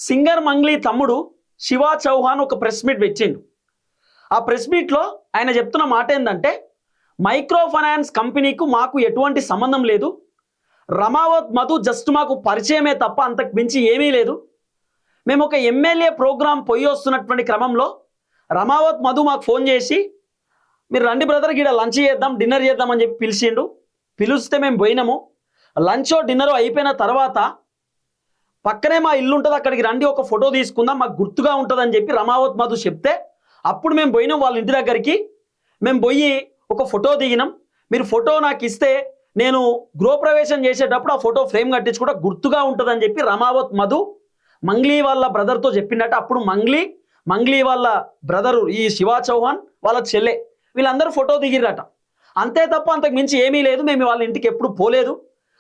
Singer Mangli తమ్ముడు శివ చౌహాన్ ఒక press meet పెట్టిండు. ఆ ప్రెస్ మీట్లో ఆయన చెప్తున్న మాట ఏంటంటే, మైక్రో ఫైనాన్స్ కంపెనీకు మాకు ఎటువంటి సంబంధం లేదు, రమావత్ మధు జస్ట్ మాకు పరిచయమే తప్ప అంతకు మించి ఏమీ లేదు. మేము ఒక ఎమ్మెల్యే ప్రోగ్రాం పోయి వస్తున్నటువంటి క్రమంలో రమావత్ మధు మాకు ఫోన్ చేసి, మీరు రండి బ్రదర్, గీడ లంచ్ చేద్దాం, డిన్నర్ చేద్దాం అని చెప్పి పిలిచిండు. పిలిస్తే మేము పోయినాము. లంచో డిన్నరో అయిపోయిన తర్వాత పక్కనే మా ఇల్లు ఉంటుంది, అక్కడికి రండి, ఒక ఫోటో తీసుకుందాం, మాకు గుర్తుగా ఉంటుంది అని చెప్పి రమావత్ మధు చెప్తే అప్పుడు మేము పోయినాం వాళ్ళ ఇంటి దగ్గరికి. మేము పోయి ఒక ఫోటో దిగినాం. మీరు ఫోటో నాకు ఇస్తే నేను గృహప్రవేశం చేసేటప్పుడు ఆ ఫోటో ఫ్రేమ్ కట్టించుకుంటా, గుర్తుగా ఉంటుందని చెప్పి రమావత్ మధు మంగ్లీ వాళ్ళ బ్రదర్తో చెప్పిండట. అప్పుడు మంగ్లీ వాళ్ళ బ్రదరు ఈ శివ చౌహాన్ వాళ్ళ చెల్లె, వీళ్ళందరూ ఫోటో దిగిరట. అంతే తప్ప అంతకు మించి ఏమీ లేదు. మేము వాళ్ళ ఇంటికి ఎప్పుడు పోలేదు.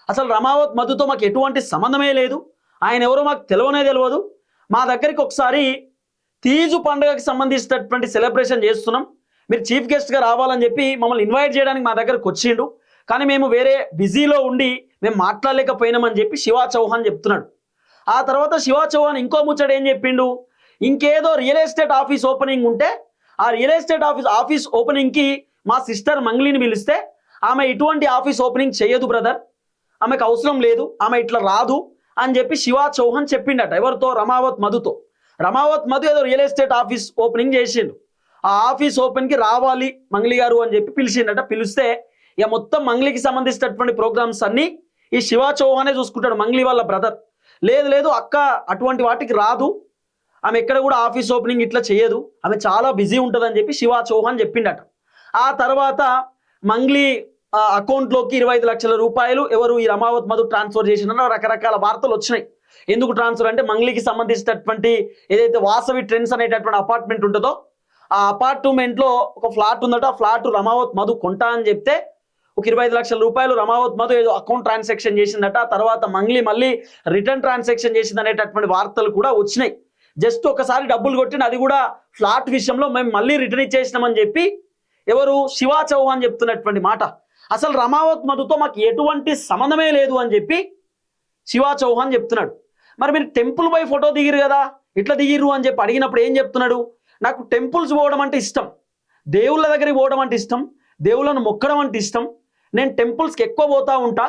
అసలు రమావత్ మధుతో మాకు ఎటువంటి సంబంధమే లేదు. ఆయన ఎవరో మాకు తెలియదు. మా దగ్గరికి ఒకసారి తీజు పండుగకి సంబంధించినటువంటి సెలబ్రేషన్ చేస్తున్నాం, మీరు చీఫ్ గెస్ట్గా రావాలని చెప్పి మమ్మల్ని ఇన్వైట్ చేయడానికి మా దగ్గరకు వచ్చిండు. కానీ మేము వేరే బిజీలో ఉండి మేము మాట్లాడలేకపోయినామని చెప్పి శివ చౌహాన్ చెప్తున్నాడు. ఆ తర్వాత శివ చౌహాన్ ఇంకో ముచ్చట ఏం చెప్పిండు, ఇంకేదో రియల్ ఎస్టేట్ ఆఫీస్ ఓపెనింగ్ ఉంటే ఆ రియల్ ఎస్టేట్ ఆఫీస్ ఓపెనింగ్కి మా సిస్టర్ మంగ్లీని పిలిస్తే ఆమె ఇటువంటి ఆఫీస్ ఓపెనింగ్ చేయదు బ్రదర్, ఆమెకు అవసరం లేదు, ఆమె ఇట్లా రాదు అని చెప్పి శివ చౌహాన్ చెప్పిండట. ఎవరితో? రమావత్ మధుతో. రమావత్ మధు ఏదో రియల్ ఎస్టేట్ ఆఫీస్ ఓపెనింగ్ చేసిండు. ఆ ఆఫీస్ ఓపెన్కి రావాలి మంగ్లీ గారు అని చెప్పి పిలిచిండట. పిలిస్తే ఇక మొత్తం మంగ్లీకి సంబంధించినటువంటి ప్రోగ్రామ్స్ అన్నీ ఈ శివ చౌహానే చూసుకుంటాడు, మంగ్లీ వాళ్ళ బ్రదర్. లేదు అక్క అటువంటి వాటికి రాదు, ఆమె ఎక్కడ కూడా ఆఫీస్ ఓపెనింగ్ ఇట్లా చేయదు, ఆమె చాలా బిజీ ఉంటుందని చెప్పి శివ చౌహాన్ చెప్పిండట. ఆ తర్వాత మంగ్లీ అకౌంట్లోకి 25 లక్షల రూపాయలు ఎవరు ఈ రమావత్ మధు ట్రాన్స్ఫర్ చేసిన రకరకాల వార్తలు వచ్చినాయి. ఎందుకు ట్రాన్స్ఫర్ అంటే మంగ్లీకి సంబంధించినటువంటి ఏదైతే వాసవి ట్రెండ్స్ అనేటటువంటి అపార్ట్మెంట్ ఉంటుందో ఆ అపార్ట్మెంట్లో ఒక ఫ్లాట్ ఉందట. ఆ ఫ్లాట్ రమావత్ మధు కొంటా అని చెప్తే ఒక 25 లక్షల రూపాయలు రమావత్ మధు ఏదో అకౌంట్ ట్రాన్సాక్షన్ చేసిందట. తర్వాత మంగ్లీ మళ్ళీ రిటర్న్ ట్రాన్సాక్షన్ చేసింది అనేటటువంటి వార్తలు కూడా వచ్చినాయి. జస్ట్ ఒకసారి డబ్బులు కొట్టిన, అది కూడా ఫ్లాట్ విషయంలో మేము మళ్ళీ రిటర్న్ ఇచ్చేసినామని చెప్పి ఎవరు? శివ చౌహాన్ చెప్తున్నటువంటి మాట. అసలు రమావత్ మధుతో మాకు ఎటువంటి సంబంధమే లేదు అని చెప్పి శివ చౌహాన్ చెప్తున్నాడు. మరి మీరు టెంపుల్ పోయి ఫోటో దిగిరు కదా, ఇట్లా దిగిరు అని చెప్పి అడిగినప్పుడు ఏం చెప్తున్నాడు? నాకు టెంపుల్స్ పోవడం అంటే ఇష్టం, దేవుళ్ళ దగ్గరికి పోవడం అంటే ఇష్టం, దేవుళ్ళను మొక్కడం అంటే ఇష్టం, నేను టెంపుల్స్కి ఎక్కువ పోతా ఉంటా,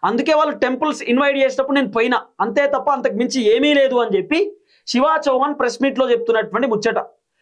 అందుకే వాళ్ళు టెంపుల్స్ ఇన్వైట్ చేసేటప్పుడు నేను పోయినా, అంతే తప్ప అంతకు మించి ఏమీ లేదు అని చెప్పి శివ చౌహాన్ ప్రెస్ మీట్లో చెప్తున్నటువంటి ముచ్చట.